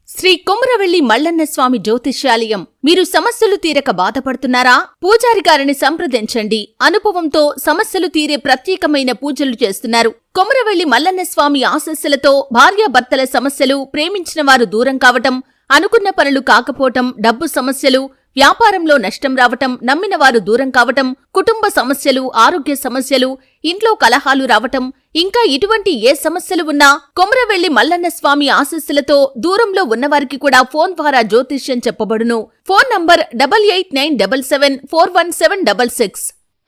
శ్రీ కొమరవెల్లి మల్లన్న స్వామి జ్యోతిష్యాలయం. మీరు సమస్యలు తీరక బాధపడుతున్నారా? పూజారి గారిని సంప్రదించండి. అనుభవంతో సమస్యలు తీరే ప్రత్యేకమైన పూజలు చేస్తున్నారు. కొమరవెల్లి మల్లన్న స్వామి ఆశీస్సులతో భార్యాభర్తల సమస్యలు, ప్రేమించిన వారు దూరం కావటం, అనుకున్న పనులు కాకపోవటం, డబ్బు సమస్యలు, వ్యాపారంలో నష్టం రావటం, నమ్మిన వారు దూరం కావటం, కుటుంబ సమస్యలు, ఆరోగ్య సమస్యలు, ఇంట్లో కలహాలు రావటం, ఇంకా ఇటువంటి ఏ సమస్యలు ఉన్నా కొమరవెల్లి మల్లన్న స్వామి ఆశీస్సులతో దూరంలో ఉన్నవారికి కూడా ఫోన్ ద్వారా జ్యోతిష్యం చెప్పబడును. Phone number 8897741766.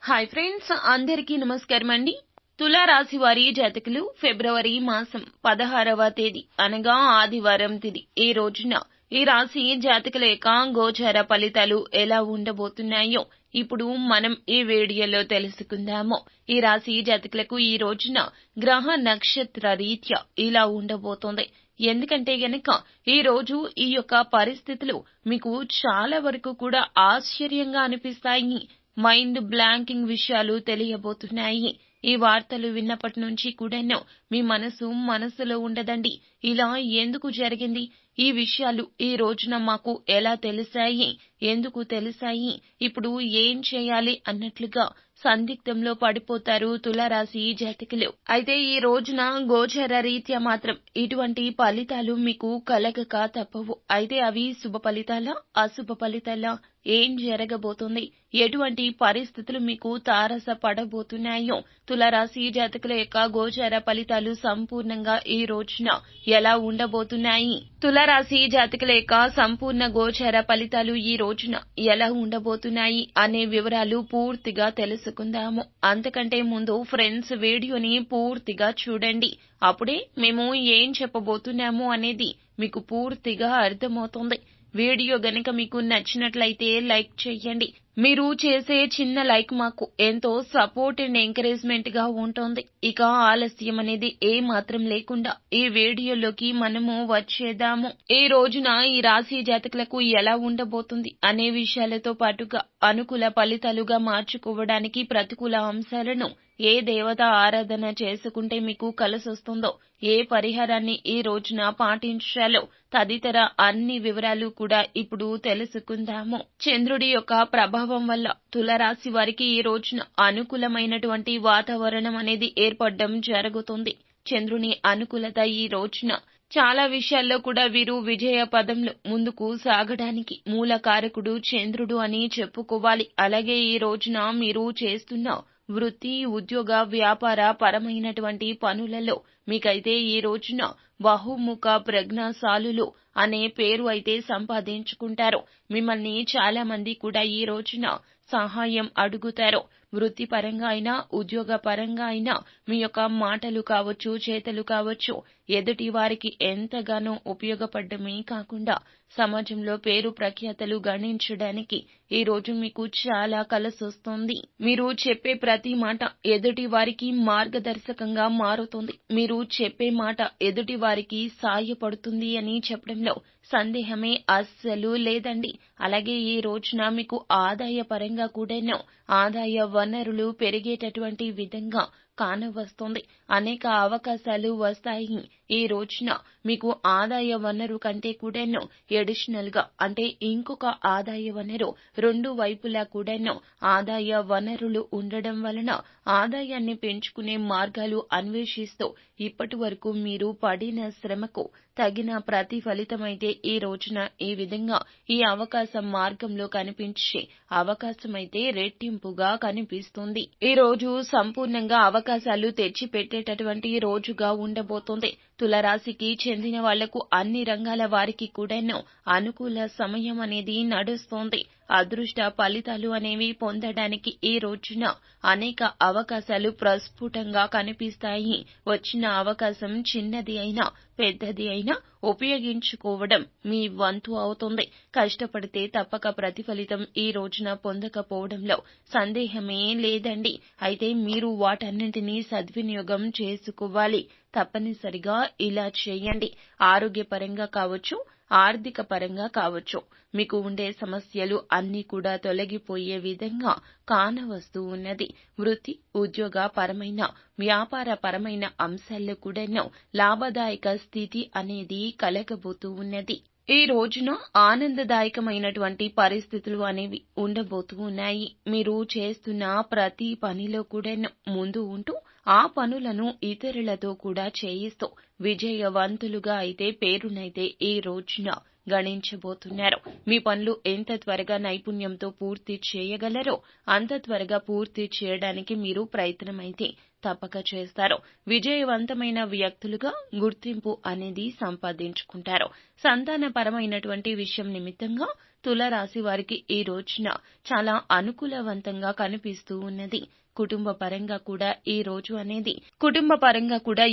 హాయ్ ఫ్రెండ్స్, అందరికీ నమస్కారం అండి. తులారాశి వారి జాతకులు ఫిబ్రవరి మాసం 16వ తేదీ అనగా ఆదివారం తిథి ఈ రోజున ఈ రాశి జాతకుల యొక్క గోచార ఫలితాలు ఎలా ఉండబోతున్నాయో ఇప్పుడు మనం ఈ వీడియోలో తెలుసుకుందాము. ఈ రాశి జాతకులకు ఈ రోజున గ్రహ నక్షత్ర రీత్యా ఇలా ఉండబోతోంది. ఎందుకంటే గనక ఈ రోజు ఈ యొక్క పరిస్థితులు మీకు చాలా వరకు కూడా ఆశ్చర్యంగా అనిపిస్తాయి. మైండ్ బ్లాంకింగ్ విషయాలు తెలియబోతున్నాయి. ఈ వార్తలు విన్నప్పటి నుంచి కూడాను మీ మనసులో ఉండదండి. ఇలా ఎందుకు జరిగింది? ఈ విషయాలు ఈ రోజున మాకు ఎలా తెలిసాయి? ఎందుకు తెలిసాయి? ఇప్పుడు ఏం చేయాలి అన్నట్లుగా సందిగ్ధంలో పడిపోతారు తులారాశి జాతకులు. అయితే ఈ రోజున గోచర రీత్యా మాత్రం ఇటువంటి ఫలితాలు మీకు కలగక తప్పవు. అయితే అవి శుభ ఫలితాలా, అశుభ ఫలితాలా? ఏం జరగబోతుంది? ఎటువంటి పరిస్థితులు మీకు తారస పడబోతున్నాయో తులారాశి జాతకుల యొక్క గోచర ఫలితాలు సంపూర్ణంగా ఈ రోజున ఎలా ఉండబోతున్నాయి? తులారాశి జాతకుల యొక్క సంపూర్ణ గోచర ఫలితాలు ఈ రోజున ఎలా ఉండబోతున్నాయి అనే వివరాలు పూర్తిగా తెలుసుకుందాము. అంతకంటే ముందు ఫ్రెండ్స్ వీడియోని పూర్తిగా చూడండి. అప్పుడే మేము ఏం చెప్పబోతున్నాము అనేది మీకు పూర్తిగా అర్థమవుతుంది. వీడియో గనక మీకు నచ్చినట్లయితే లైక్ చేయండి. మీరు చేసే చిన్న లైక్ మాకు ఎంతో సపోర్ట్ అండ్ ఎంకరేజ్మెంట్ గా ఉంటుంది. ఇక ఆలస్యం అనేది ఏ మాత్రం లేకుండా ఈ వీడియోలోకి మనము వచ్చేద్దాము. ఈ రోజున ఈ రాశి జాతకులకు ఎలా ఉండబోతుంది అనే విషయాలతో పాటుగా అనుకూల ఫలితాలుగా మార్చుకోవడానికి ప్రతికూల అంశాలను ఏ దేవత ఆరాధన చేసుకుంటే మీకు కలిసొస్తుందో, ఏ పరిహారాన్ని ఈ రోజున పాటించాలో తదితర అన్ని వివరాలు కూడా ఇప్పుడు తెలుసుకుందాము. చంద్రుడి యొక్క ప్రభావం వల్ల తులారాశి వారికి ఈ రోజున అనుకూలమైనటువంటి వాతావరణం అనేది ఏర్పడడం జరుగుతుంది. చంద్రుని అనుకూలత ఈ రోజున చాలా విషయాల్లో కూడా వీరు విజయ పదంలో ముందుకు సాగడానికి మూల కారకుడు చంద్రుడు అని చెప్పుకోవాలి. అలాగే ఈ రోజున మీరు చేస్తున్న వృత్తి, ఉద్యోగ, వ్యాపార పరమైనటువంటి పనులలో మీకైతే ఈ రోజున బహుముఖ ప్రజ్ఞాశాలులు అనే పేరు అయితే సంపాదించుకుంటారు. మిమ్మల్ని చాలా మంది కూడా ఈ రోజున సహాయం అడుగుతారు. వృత్తిపరంగా అయినా, ఉద్యోగ పరంగా అయినా మీ యొక్క మాటలు కావచ్చు, చేతలు కావచ్చు ఎదుటి వారికి ఎంతగానో ఉపయోగపడమే కాకుండా సమాజంలో పేరు ప్రఖ్యాతలు గణించడానికి ఈ రోజు మీకు చాలా కలిసొస్తుంది. మీరు చెప్పే ప్రతి మాట ఎదుటి వారికి మార్గదర్శకంగా మారుతుంది. మీరు చెప్పే మాట ఎదుటి వారికి సాయపడుతుంది అని చెప్పడంలో సందేహమే అస్సలు లేదండి. అలాగే ఈ రోజున మీకు ఆదాయ పరంగా కూడాను ఆదాయ వనరులు పెరిగేటటువంటి విధంగా కానవస్తుంది. అనేక అవకాశాలు వస్తాయి. ఈ రోజున మీకు ఆదాయ వనరు కంటే కూడాను ఎడిషనల్ గా అంటే ఇంకొక ఆదాయ వనరు రెండు వైపులా కూడాను ఆదాయ వనరులు ఉండడం వలన ఆదాయాన్ని పెంచుకునే మార్గాలు అన్వేషిస్తూ ఇప్పటి వరకు మీరు పడిన శ్రమకు తగిన ప్రతిఫలితమైతే ఈ రోజున ఈ విధంగా ఈ అవకాశం మార్గంలో కనిపించే అవకాశమైతే రెట్టింపుగా కనిపిస్తుంది. ఈ రోజు సంపూర్ణంగా అవకాశాలు తెచ్చి పెట్టేటటువంటి రోజుగా ఉండబోతోంది. తులారాశికి చెందిన వాళ్లకు అన్ని రంగాల వారికి కూడాను అనుకూల సమయం అనేది నడుస్తోంది. అదృష్ట ఫలితాలు అనేవి పొందడానికి ఈ రోజున అనేక అవకాశాలు ప్రస్ఫుటంగా కనిపిస్తాయి. వచ్చిన అవకాశం చిన్నది అయినా పెద్దది అయినా ఉపయోగించుకోవడం మీ వంతు అవుతుంది. కష్టపడితే తప్పక ప్రతిఫలితం ఈ రోజున పొందకపోవడంలో సందేహమే లేదండి. అయితే మీరు వాటన్నింటినీ సద్వినియోగం చేసుకోవాలి. తప్పనిసరిగా ఇలా చేయండి. ఆరోగ్యపరంగా కావచ్చు, ఆర్థిక పరంగా కావచ్చు, మీకు ఉండే సమస్యలు అన్నీ కూడా తొలగిపోయే విధంగా కానవస్తూ ఉన్నది. వృత్తి, ఉద్యోగ పరమైన, వ్యాపార పరమైన అంశాల్లో కూడా లాభదాయక స్థితి అనేది కలగబోతూ ఉన్నది. ఈ రోజున ఆనందదాయకమైనటువంటి పరిస్థితులు అనేవి ఉండబోతూ ఉన్నాయి. మీరు చేస్తున్న ప్రతి పనిలో కూడా ముందు ఉంటూ ఆ పనులను ఇతరులతో కూడా చేయిస్తూ విజయవంతులుగా అయితే పేరునైతే ఈ రోజున గణించబోతున్నారు. మీ పనులు ఎంత త్వరగా నైపుణ్యంతో పూర్తి చేయగలరో అంత త్వరగా పూర్తి చేయడానికి మీరు ప్రయత్నమైతే తప్పక చేస్తారు. విజయవంతమైన వ్యక్తులుగా గుర్తింపు అనేది సంపాదించుకుంటారు. సంతానపరమైనటువంటి విషయం నిమిత్తంగా తులారాశి వారికి ఈ రోజున చాలా అనుకూలవంతంగా కనిపిస్తూ ఉన్నది. కుటుంబ పరంగా కూడా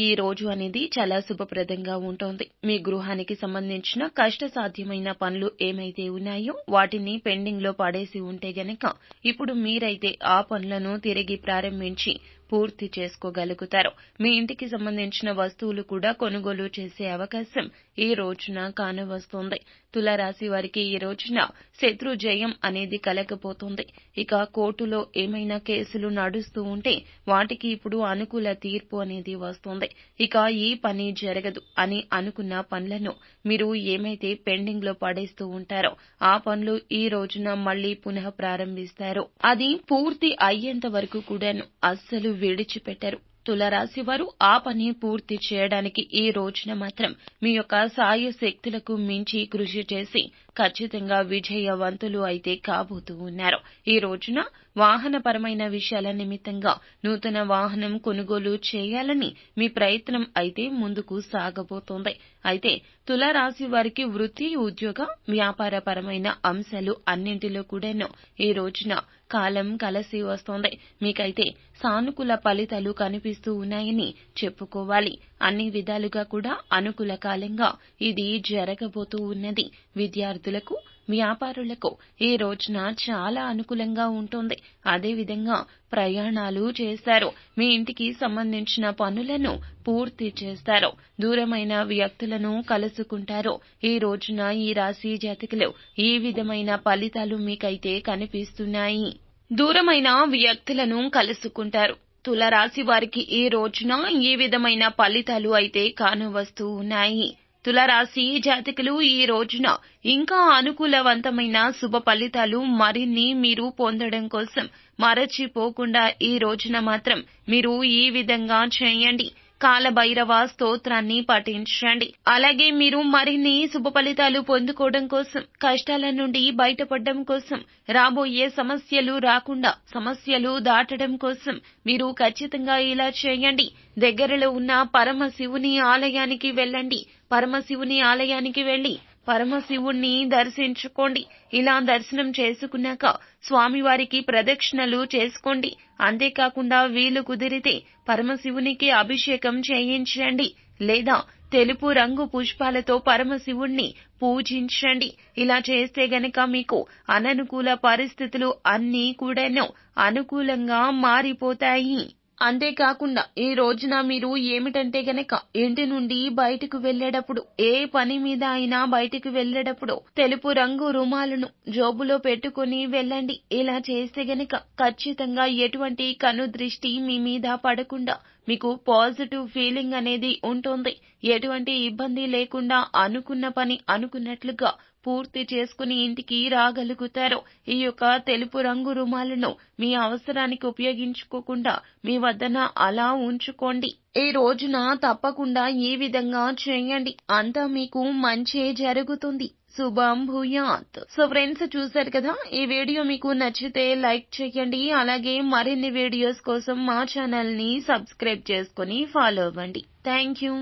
ఈ రోజు అనేది చాలా శుభప్రదంగా ఉంటుంది. మీ గృహానికి సంబంధించిన కష్టసాధ్యమైన పనులు ఏమైతే ఉన్నాయో వాటిని పెండింగ్ లో పడేసి ఉంటే గనక ఇప్పుడు మీరైతే ఆ పనులను తిరిగి ప్రారంభించి పూర్తి చేసుకోగలుగుతారు. మీ ఇంటికి సంబంధించిన వస్తువులు కూడా కొనుగోలు చేసే అవకాశం ఈ రోజున కానవస్తోంది. తులారాశి వారికి ఈ రోజున శత్రు జయం అనేది కలగబోతోంది. ఇక కోర్టులో ఏమైనా కేసులు నడుస్తూ ఉంటే వాటికి ఇప్పుడు అనుకూల తీర్పు అనేది వస్తుంది. ఇక ఈ పని జరగదు అని అనుకున్న పనులను మీరు ఏమైతే పెండింగ్ లో పడేస్తూ ఉంటారో ఆ పనులు ఈ రోజున మళ్లీ పునః ప్రారంభిస్తారు. అది పూర్తి అయ్యేంత వరకు కూడాను అస్సలు విడిచిపెట్టరు. తులారాశి వారు ఆ పని పూర్తి చేయడానికి ఈ రోజున మాత్రం మీ యొక్క సాయశక్తులకు మించి కృషి చేసి ఖచ్చితంగా విజయవంతులు అయితే కాబోతూ ఉన్నారు. ఈ రోజున వాహనపరమైన విషయాల నిమిత్తంగా నూతన వాహనం కొనుగోలు చేయాలని మీ ప్రయత్నం అయితే ముందుకు సాగబోతోంది. అయితే తులారాశి వారికి వృత్తి, ఉద్యోగ, వ్యాపారపరమైన అంశాలు అన్నింటిలో కూడాను ఈ రోజున కాలం కలిసి వస్తోంది. మీకైతే సానుకూల ఫలితాలు కనిపిస్తూ ఉన్నాయని చెప్పుకోవాలి. అన్ని విధాలుగా కూడా అనుకూల కాలంగా ఇది జరగబోతూ ఉన్నది. విద్యార్థులకు, వ్యాపారులకు ఈ రోజున చాలా అనుకూలంగా ఉంటుంది. అదేవిధంగా ప్రయాణాలు చేస్తారు. మీ ఇంటికి సంబంధించిన పనులను పూర్తి చేస్తారు. దూరమైన వ్యక్తులను కలుసుకుంటారు. ఈ రోజున ఈ రాశి జాతకులు ఈ విధమైన ఫలితాలు మీకైతే కనిపిస్తున్నాయి. దూరమైన వ్యక్తులను కలుసుకుంటారు. తులారాశి వారికి ఈ రోజున ఈ విధమైన ఫలితాలు అయితే కానవస్తూ ఉన్నాయి. తులారాశి జాతకులు ఈ రోజున ఇంకా అనుకూలవంతమైన శుభ ఫలితాలు మరిన్ని మీరు పొందడం కోసం మరచిపోకుండా ఈ రోజున మాత్రం మీరు ఈ విధంగా చేయండి. కాలభైరవ స్తోత్రాన్ని పఠించండి. అలాగే మీరు మరిన్ని శుభ ఫలితాలు పొందుకోవడం కోసం, కష్టాల నుండి బయటపడడం కోసం, రాబోయే సమస్యలు రాకుండా సమస్యలు దాటడం కోసం మీరు ఖచ్చితంగా ఇలా చేయండి. దగ్గరలో ఉన్న పరమశివుని ఆలయానికి వెళ్ళండి. పరమశివుని ఆలయానికి వెళ్లి పరమశివుణ్ణి దర్శించుకోండి. ఇలా దర్శనం చేసుకున్నాక స్వామివారికి ప్రదక్షిణలు చేసుకోండి. అంతేకాకుండా వీలు కుదిరితే పరమశివునికి అభిషేకం చేయించండి. లేదా తెలుపు రంగు పుష్పాలతో పరమశివుణ్ణి పూజించండి. ఇలా చేస్తే గనక మీకు అననుకూల పరిస్థితులు అన్నీ కూడాను అనుకూలంగా మారిపోతాయి. అంతేకాకుండా ఈ రోజున మీరు ఏమిటంటే గనక ఇంటి నుండి బయటకు వెళ్లేటప్పుడు, ఏ పని మీద అయినా బయటకు వెళ్లేటప్పుడు తెలుపు రంగు రుమాలను జోబులో పెట్టుకుని వెళ్ళండి. ఇలా చేస్తే గనక ఖచ్చితంగా ఎటువంటి కనుదృష్టి మీ మీద పడకుండా మీకు పాజిటివ్ ఫీలింగ్ అనేది ఉంటుంది. ఎటువంటి ఇబ్బంది లేకుండా అనుకున్న పని అనుకున్నట్లుగా పూర్తి చేసుకుని ఇంటికి రాగలుగుతారు. ఈ యొక్క తెలుపు రంగు రుమాలను మీ అవసరానికి ఉపయోగించుకోకుండా మీ వద్దన అలా ఉంచుకోండి. ఈ రోజున తప్పకుండా ఈ విధంగా చేయండి. అంతా మీకు మంచే జరుగుతుంది. శుభం భూయాత్. సో ఫ్రెండ్స్, చూశారు కదా, ఈ వీడియో మీకు నచ్చితే లైక్ చేయండి. అలాగే మరిన్ని వీడియోస్ కోసం మా ఛానల్ ని సబ్స్క్రైబ్ చేసుకుని ఫాలో అవ్వండి. Thank you.